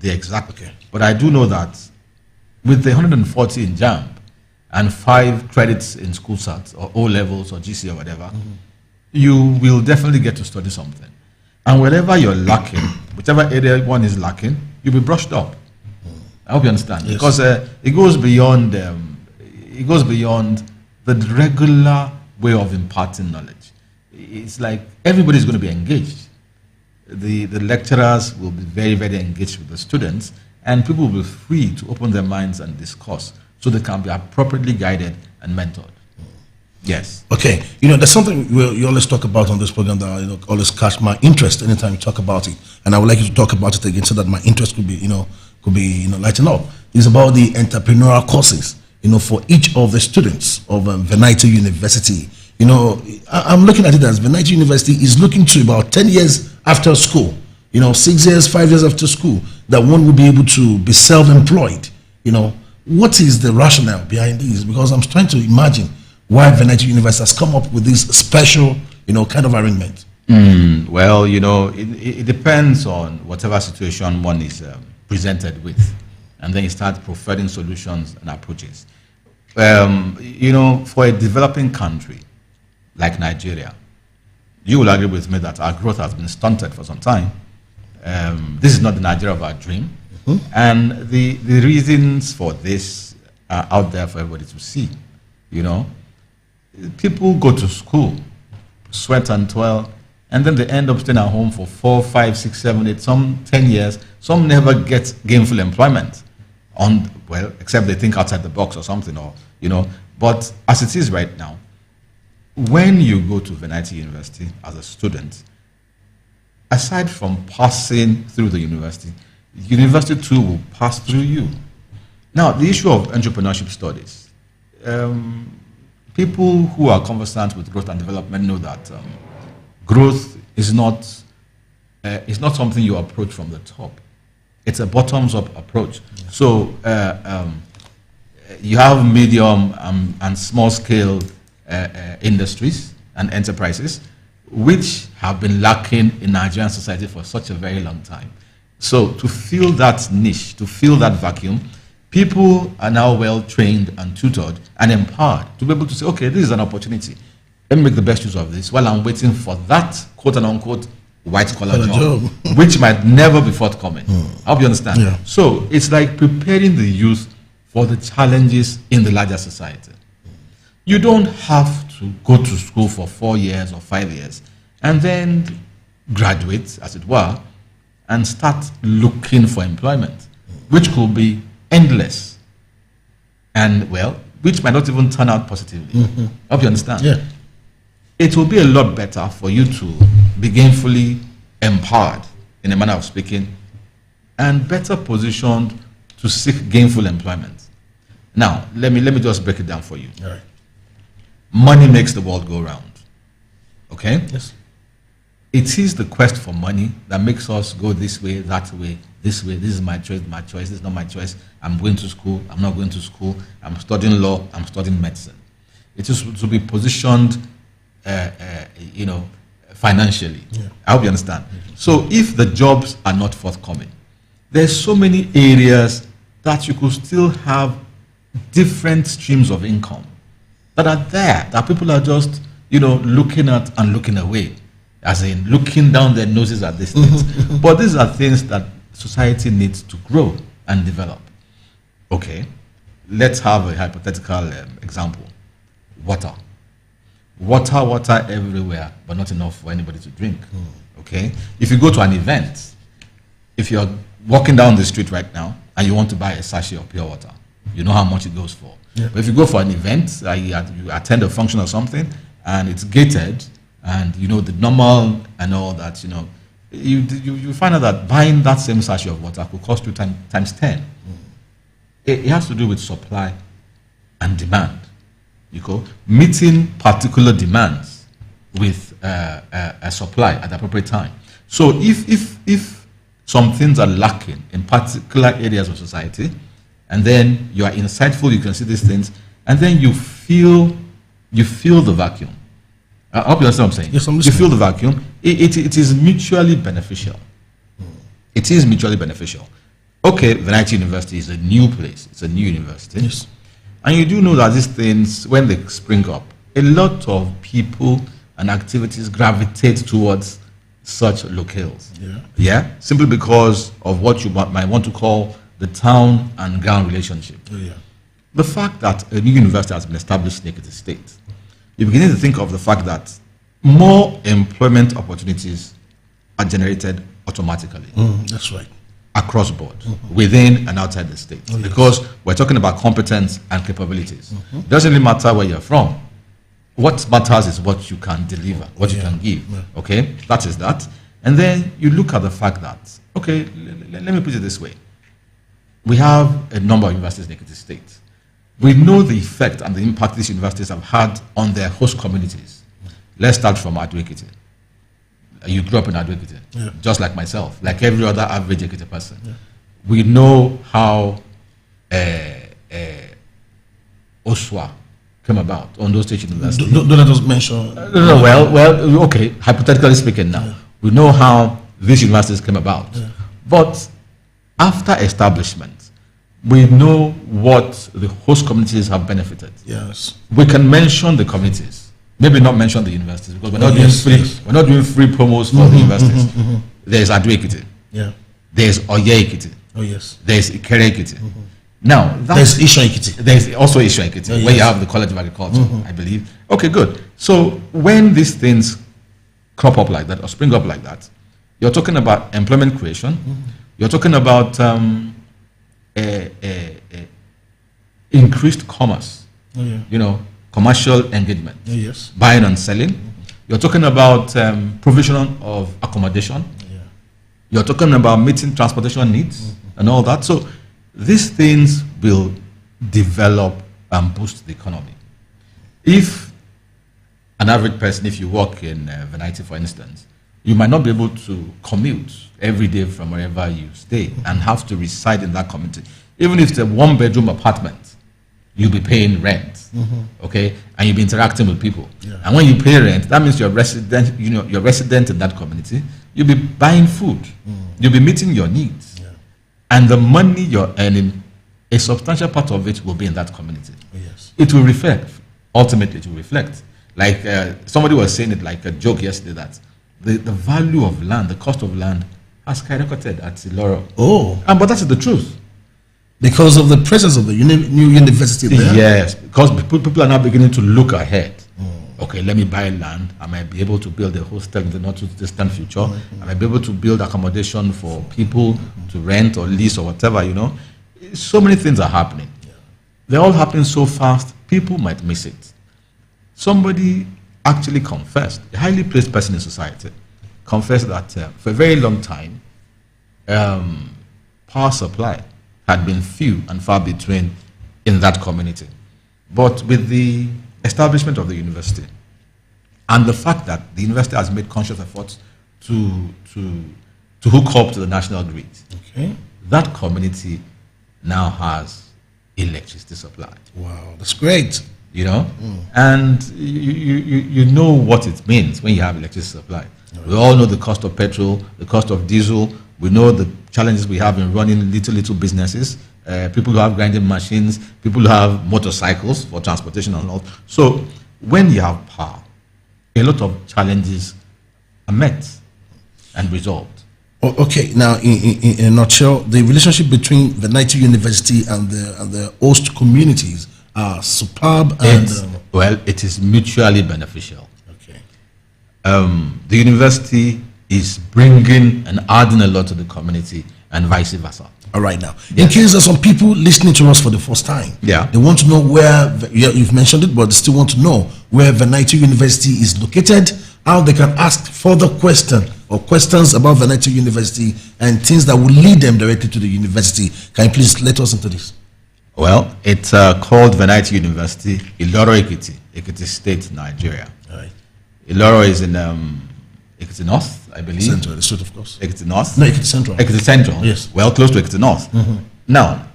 the exact. Okay. But I do know that with the 140 in JAMB and 5 credits in school SAT or O levels or GC or whatever, you will definitely get to study something. And wherever you're lacking, whichever area one is lacking, you'll be brushed up. I hope you understand. Yes. Because it goes beyond the regular way of imparting knowledge. It's like everybody's going to be engaged. The lecturers will be very, very engaged with the students, and people will be free to open their minds and discuss so they can be appropriately guided and mentored. Yes. Okay. There's something you always talk about on this program that always catch my interest anytime you talk about it, and I would like you to talk about it again so that my interest could be lightened up. It's about the entrepreneurial courses. For each of the students of Venite University. I'm looking at it as Venite University is looking to about 10 years after school. 6 years, 5 years after school, that one will be able to be self-employed. What is the rationale behind this? Because I'm trying to imagine why Venite University has come up with this special, kind of arrangement. Well, it depends on whatever situation one is presented with, and then you start preferring solutions and approaches. For a developing country like Nigeria, you will agree with me that our growth has been stunted for some time. This is not the Nigeria of our dream, and the reasons for this are out there for everybody to see. People go to school, sweat and toil, and then they end up staying at home for 4, 5, 6, 7, 8, some 10 years. Some never get gainful employment, except they think outside the box or something, But as it is right now, when you go to Venite University as a student, aside from passing through the university too will pass through you. Now, the issue of entrepreneurship studies. People who are conversant with growth and development know that growth is not something you approach from the top. It's a bottoms-up approach. Yeah. So you have medium and small-scale industries and enterprises which have been lacking in Nigerian society for such a very long time. So to fill that niche, to fill that vacuum, people are now well trained and tutored and empowered to be able to say, okay, this is an opportunity. Let me make the best use of this while I'm waiting for that quote and unquote white collar job, which might never be forthcoming. I hope you understand. Yeah. So it's like preparing the youth for the challenges in the larger society. You don't have to go to school for 4 years or 5 years and then graduate, as it were, and start looking for employment, which could be endless and, which might not even turn out positively. I hope you understand. Yeah. It will be a lot better for you to be gainfully empowered, in a manner of speaking, and better positioned to seek gainful employment. Now, let me just break it down for you. All right. Money makes the world go round. Okay? Yes. It is the quest for money that makes us go this way, that way, this way. This is my choice, this is not my choice. I'm going to school, I'm not going to school. I'm studying law, I'm studying medicine. It is to be positioned, financially. Yeah. I hope you understand. So if the jobs are not forthcoming, there's so many areas that you could still have different streams of income that are there, that people are just, looking at and looking away, as in looking down their noses at these things. But these are things that society needs to grow and develop. Okay, let's have a hypothetical example. Water everywhere, but not enough for anybody to drink. Okay, if you go to an event, if you're walking down the street right now and you want to buy a sachet of pure water, you know how much it goes for. Yeah. But if you go for an event, you attend a function or something, and it's gated, and the normal and all that, you find out that buying that same sachet of water could cost you times 10. It has to do with supply and demand. Meeting particular demands with a supply at the appropriate time. So if some things are lacking in particular areas of society, and then you are insightful, you can see these things, and then you feel the vacuum. I hope you understand what I'm saying. Yes, I'm listening. You feel the vacuum. It is mutually beneficial. It is mutually beneficial. Okay, Venite University is a new place. It's a new university. Yes. And you do know that these things, when they spring up, a lot of people and activities gravitate towards such locales. Yeah. Yeah? Simply because of what you might want to call the town and ground relationship. Oh, yeah. The fact that a new university has been established in Ekiti State, you're beginning to think of the fact that more employment opportunities are generated automatically That's right. across board, within and outside the state. Oh, yes. Because we're talking about competence and capabilities. It doesn't really matter where you're from. What matters is what you can deliver, what you can give. Yeah. Okay, that is that. And then you look at the fact that, okay, let me put it this way. We have a number of universities in Ekiti State. We know the effect and the impact these universities have had on their host communities. Let's start from Ado-Ekiti. You grew up in Ado-Ekiti, just like myself, like every other average Ekiti person. Yeah. We know how Oswa came about on those state universities. Don't let us mention. No, well, okay, hypothetically speaking now, we know how these universities came about. But after establishment, we know what the host communities have benefited. Yes. We can mention the communities, maybe not mention the universities, because we're not doing we're not doing free promos for the universities. There's Ado-Ekiti, Yeah. there's Oye-Ekiti, Oh, yes. there's Ikere-Ekiti. Now, There's Isha-Ekiti. there's also Isha-Ekiti, where you yes. have the College of Agriculture, I believe. Okay, good. So when these things crop up like that or spring up like that, you're talking about employment creation. You're talking about increased commerce. Oh, yeah. You know, commercial engagement, Oh, yes. buying and selling. You're talking about provision of accommodation. Yeah. You're talking about meeting transportation needs and all that. So these things will develop and boost the economy. If an average person, if you work in Venite, for instance, you might not be able to commute every day from wherever you stay and have to reside in that community. Even if it's a one-bedroom apartment, you'll be paying rent, okay, and you'll be interacting with people. Yeah. And when you pay rent, that means you're resident. You know, you're resident in that community. You'll be buying food. You'll be meeting your needs, and the money you're earning, a substantial part of it will be in that community. Oh, yes. It will reflect. Ultimately, it will reflect. Like somebody was saying it like a joke yesterday that the value of land, the cost of land, has skyrocketed at Iloro. Oh, But that's the truth. because of the presence of the new university there. Yes, because people are now beginning to look ahead. Okay, let me buy land. I might be able to build a hostel in the not too distant future. I might be able to build accommodation for people to rent or lease or whatever, you know. So many things are happening. They're all happening so fast, people might miss it. Somebody actually confessed, a highly placed person in society, confessed that for a very long time, power supply had been few and far between in that community. But with the establishment of the university and the fact that the university has made conscious efforts to hook up to the national grid, Okay. that community now has electricity supply. Wow, that's great. You know, and you know what it means when you have electricity supply. We all know the cost of petrol, the cost of diesel. We know the challenges we have in running little businesses. People who have grinding machines, people who have motorcycles for transportation and all. So when you have power, a lot of challenges are met and resolved. Okay, now in a nutshell, the relationship between the Venite University and the host communities are superb and Well, it is mutually beneficial. okay. The university is bringing and adding a lot to the community and vice versa. All right, now, in case there's some people listening to us for the first time, Yeah. they want to know where, you've mentioned it, but they still want to know where Venite University is located, how they can ask further questions about Venite University and things that will lead them directly to the university. Can you please let us into this? Well, it's called Venite University, Iloro-Ekiti, Ekiti State, Nigeria. All right. Iloro is in Ekiti North, I believe. Central, the state, of course. Ekiti North. No, Ekiti Central. Ekiti Central. Yes. Well, close to Ekiti North. Now,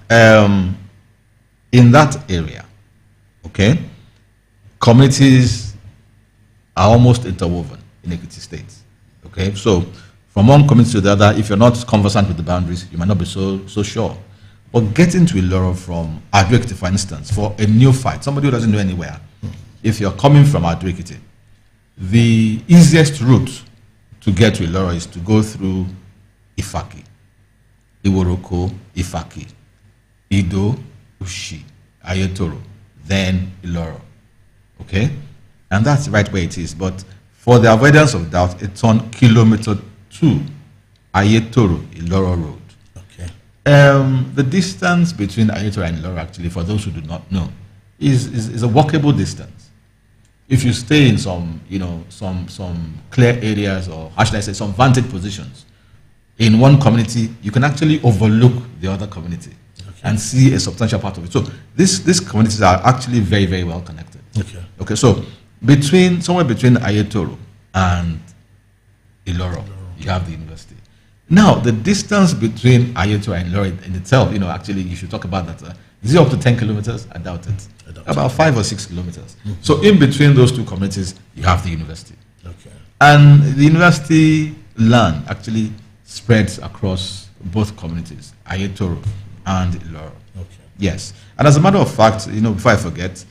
in that area, okay, communities are almost interwoven in Ekiti State. Okay, so from one community to the other, if you're not conversant with the boundaries, you might not be so sure. But getting to Iloro from Ado-Ekiti, for instance, for a neophyte, somebody who doesn't know anywhere, if you're coming from Ado-Ekiti, the easiest route to get to Iloro is to go through Ifaki, Iworoko, Ifaki, Ido, Ushi, Ayetoro, then Iloro. Okay? And that's the right way it is. But for the avoidance of doubt, it's on kilometer 2, Ayetoro, Iloro Road. Okay. The distance between Ayetoro and Iloro, actually, for those who do not know, is a walkable distance. If you stay in some, some clear areas, or how should I say, some vantage positions in one community, you can actually overlook the other community and see a substantial part of it. So these communities are actually very, very well connected. Okay. So somewhere between Ayetoro and Iloro, you have the university. Now, the distance between Ayetoro and Iloro in itself, actually, you should talk about that. Is it up to 10 kilometers? I doubt it. About 5 or 6 kilometers. So in between those two communities, you have the university. Okay. And the university land actually spreads across both communities, Ayetoro and Iloro. Okay. Yes. And as a matter of fact, before I forget,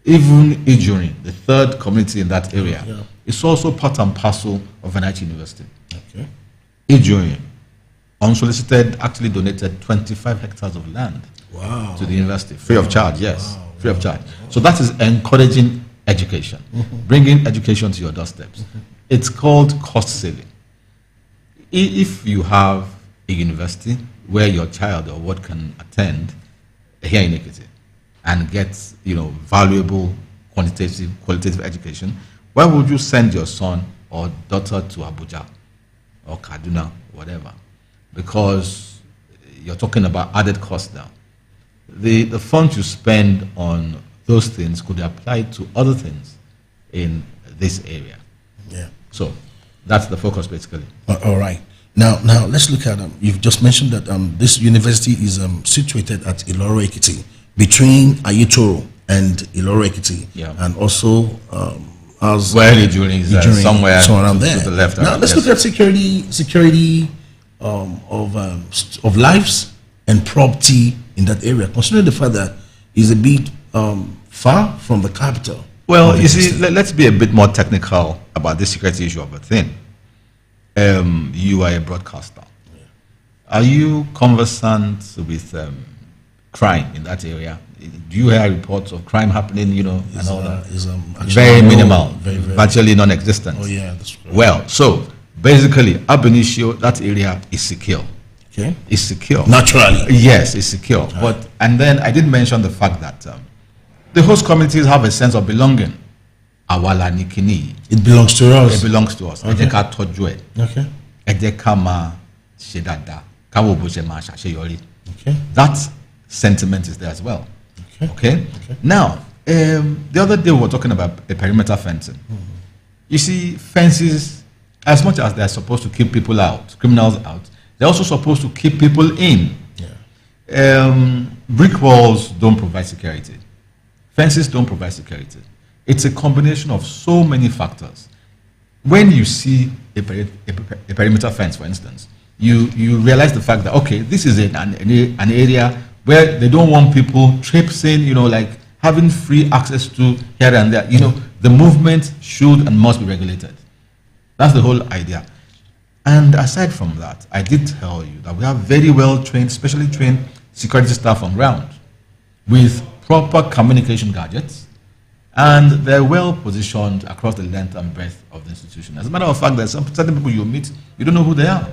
even Ijurin, the third community in that area, is also part and parcel of Venite University. Okay. Ijurin, unsolicited, actually donated 25 hectares of land to the university, free of charge, yes, free of charge. So that is encouraging education, bringing education to your doorsteps. It's called cost saving. If you have a university where your child or what can attend here in Ekiti and get valuable qualitative education, why would you send your son or daughter to Abuja or Kaduna, whatever? Because you're talking about added cost now. The funds you spend on those things could be applied to other things in this area. Yeah. So that's the focus, basically. All right. Now let's look at you've just mentioned that this university is situated at Iloro Ekiti, between Ayetoro and Iloro Ekiti, and also as where Ijurin is somewhere around there. To the left. Now let's look at security of lives and property in that area, considering the fact that it's a bit far from the capital. Well, you see, let's be a bit more technical about this security issue of a thing. You are a broadcaster. Are you conversant with crime in that area? Do you hear reports of crime happening, and all that? Very minimal, virtually non-existent. Oh, yeah, that's correct. Well, so basically, ab initio, that area is secure. Okay. It's secure. Naturally. Yes, it's secure. But and then I did mention the fact that the host communities have a sense of belonging. Awala nikini. It belongs to us. It belongs to us. Okay. Okay. Okay. That sentiment is there as well. Okay. Now, the other day we were talking about a perimeter fencing. You see, fences, as much as they're supposed to keep people out, criminals out, they're also supposed to keep people in. Brick walls don't provide security. Fences don't provide security. It's a combination of so many factors. When you see a perimeter fence, for instance, you realize the fact that, okay, this is an area where they don't want people traipsing, like having free access to here and there. The movement should and must be regulated. That's the whole idea. And aside from that, I did tell you that we have very well trained, specially trained security staff on ground with proper communication gadgets, and they're well positioned across the length and breadth of the institution. As a matter of fact, there's some certain people you meet, you don't know who they are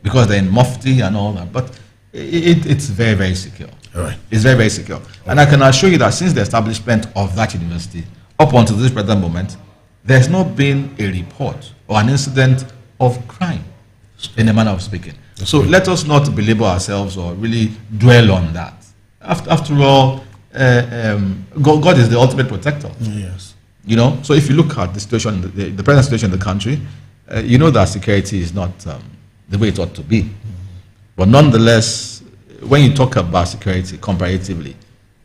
because they're in mufti and all that, but it's very, very secure. All right. It's very, very secure. And I can assure you that since the establishment of that university, up until this present moment, there's not been a report or an incident of crime, in a manner of speaking. So let us not belabor ourselves or really dwell on that. After all, God is the ultimate protector. Yes. So if you look at the situation, the present situation in the country, you know that security is not the way it ought to be. But nonetheless, when you talk about security comparatively,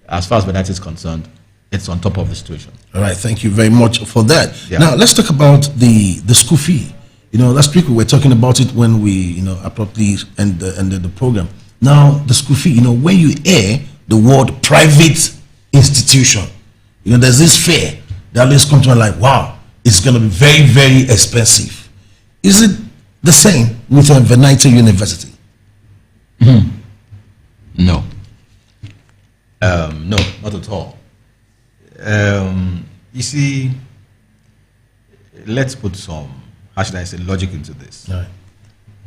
as far as Venite is concerned, it's on top of the situation. All right, thank you very much for that. Yeah. Now let's talk about the school fee. last week we were talking about it when we, abruptly ended the program. Now, the school fee, when you hear the word private institution, there's this fear that always comes to my like, wow, it's going to be very, very expensive. Is it the same with Venite University? No. No, not at all. You see, let's put some, how should I say, logic into this. Right.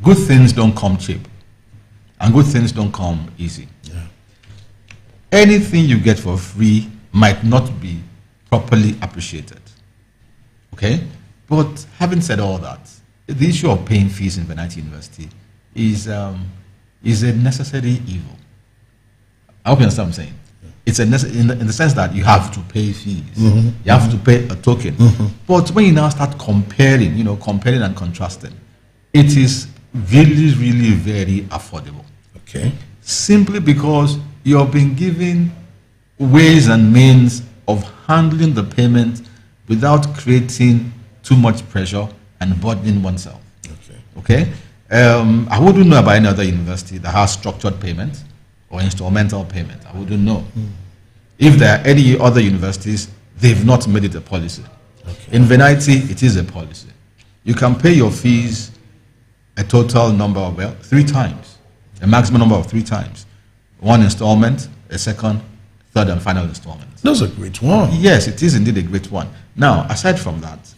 Good things don't come cheap, and good things don't come easy. Yeah. Anything you get for free might not be properly appreciated. Okay? But having said all that, the issue of paying fees in Venite University is a necessary evil. I hope you understand what I'm saying. It's in the sense that you have to pay fees. You have to pay a token. But when you now start comparing and contrasting, it is really, really very affordable. Okay. Simply because you're being given ways and means of handling the payment without creating too much pressure and burdening oneself. Okay? I wouldn't know about any other university that has structured payment or instrumental payment. I wouldn't know. If there are any other universities, they've not made it a policy. In Venite, it is a policy. You can pay your fees a total number of, 3 times, a maximum number of 3 times. 1 installment, a second, third, and final installment. That's a great one. Yes, it is indeed a great one. Now, aside from that,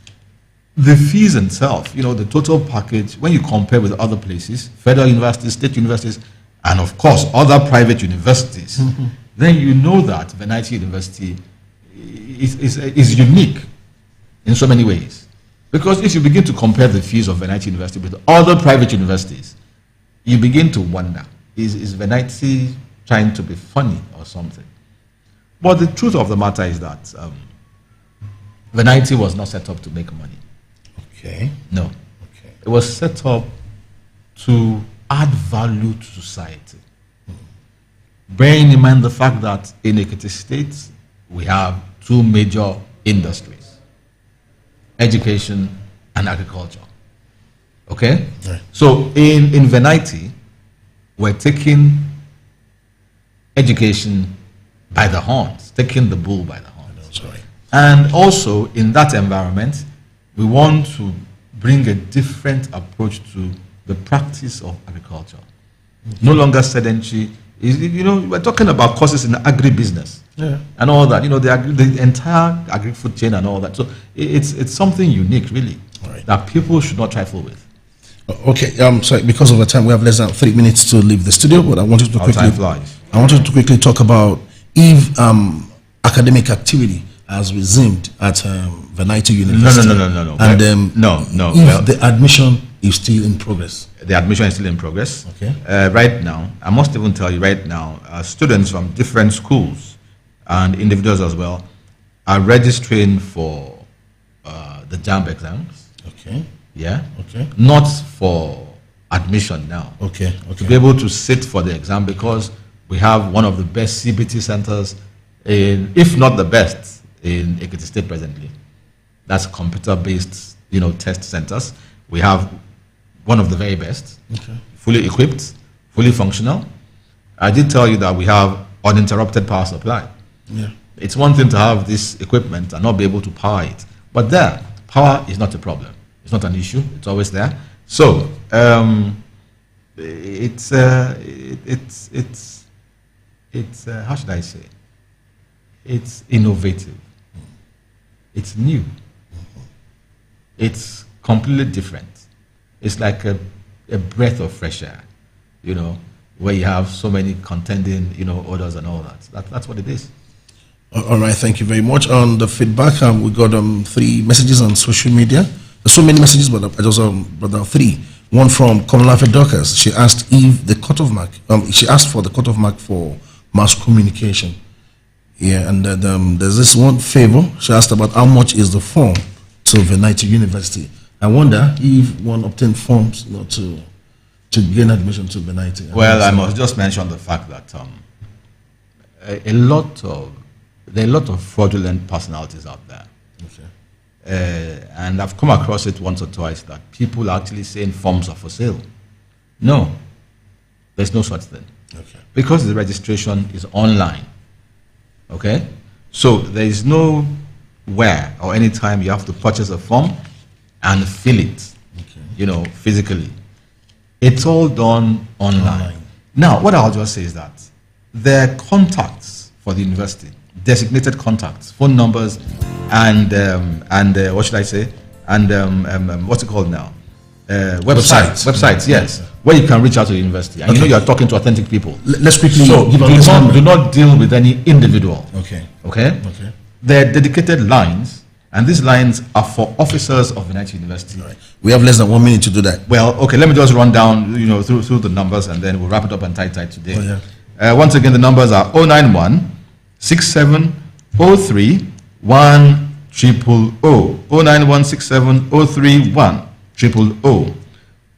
the fees themselves, the total package, when you compare with other places, federal universities, state universities, and of course, other private universities, then you know that Venite University is unique in so many ways. Because if you begin to compare the fees of Venite University with other private universities, you begin to wonder, is Venite trying to be funny or something? But the truth of the matter is that Venite was not set up to make money. Okay. No. Okay. It was set up to add value to society. Bearing in mind the fact that in Ekiti State, we have 2 major industries, education and agriculture. Okay? Right. So in Venite, we're taking education by the horns, taking the bull by the horns. Sorry. And also in that environment, we want to bring a different approach to the practice of agriculture. No longer sedentary. We're talking about courses in agribusiness and all that. The entire agri-food chain and all that. So it's something unique, really, that people should not trifle with. Okay. Sorry, because of the time, we have less than 3 minutes to leave the studio. But I wanted to quickly talk about if academic activity has resumed at Venite University. No. And no. If the admission is still in progress. The admission is still in progress. Okay. Right now, I must even tell you right now, students from different schools and individuals as well are registering for the JAMB exams. Okay. Yeah. Okay. Not for admission now. Okay. To be able to sit for the exam, because we have one of the best CBT centers, if not the best, in Ekiti State presently. That's computer-based, test centers. We have one of the very best, fully equipped, fully functional. I did tell you that we have uninterrupted power supply. Yeah. It's one thing to have this equipment and not be able to power it, but power is not a problem. It's not an issue. It's always there. So it's how should I say? It's innovative. It's new. It's completely different. It's like a breath of fresh air, where you have so many contending, odors and all that. That's what it is. All right, thank you very much. On the feedback, we got 3 messages on social media. There's so many messages, but I just brought down 3. One from Komalafe Dorcas. She asked if the cutoff mark. She asked for the cutoff mark for mass communication. Yeah, and there's this one favor. She asked about how much is the form to Venite University. I wonder if one obtained forms, to gain admission to Venite. Well, I must just mention the fact that there are a lot of fraudulent personalities out there. Okay. and I've come across it once or twice, that people are actually saying forms are for sale. No, there's no such thing. Okay. Because the registration is online. Okay? So there is no where or any time you have to purchase a form and fill it, physically. It's all done online. Now, what I'll just say is that their contacts for the university, designated contacts, phone numbers, and what should I say? And what's it called now? Websites, yes, where you can reach out to the university, and you are talking to authentic people. Let's quickly do not deal with any individual. Okay. They're dedicated lines, and these lines are for officers of Venite University. Right. We have less than 1 minute to do that. Well, okay, let me just run down, through the numbers, and then we'll wrap it up and tie today. Once again, the numbers are 091 6703 1000, 091 6703 1000,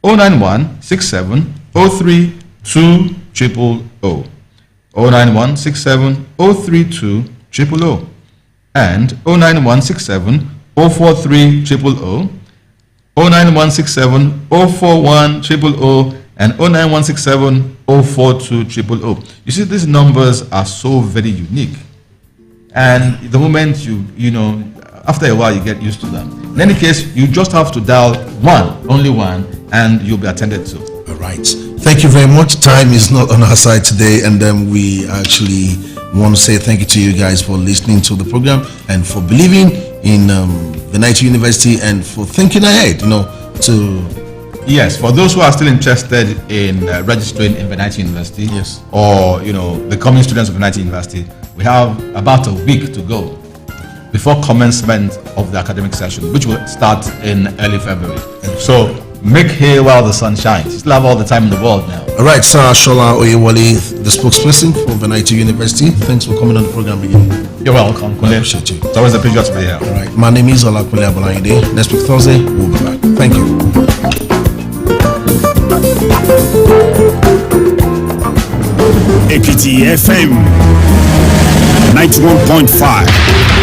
091 6703 2000, 091 6703 2000, and 091 67 043 000, 091 67 041 000, and 091 67 042 000. You see, these numbers are so very unique, and the moment after a while you get used to them. In any case, you just have to dial only one, and you'll be attended to. All right. Thank you very much. Time is not on our side today, and we actually want to say thank you to you guys for listening to the program and for believing in Venite University and for thinking ahead. Yes, for those who are still interested in registering in Venite University, yes, or becoming students of Venite University, we have about a week to go before commencement of the academic session, which will start in early February. So make hay while the sun shines. You still have all the time in the world now. All right, Sir Shola Oyewale, the spokesperson for Venite University. Thanks for coming on the program again. You're welcome, Kunle. I appreciate you. It's always a pleasure to be here. All right, my name is Olakunle Abolayinde. Next week Thursday, we'll be back. Thank you. Ekiti FM 91.5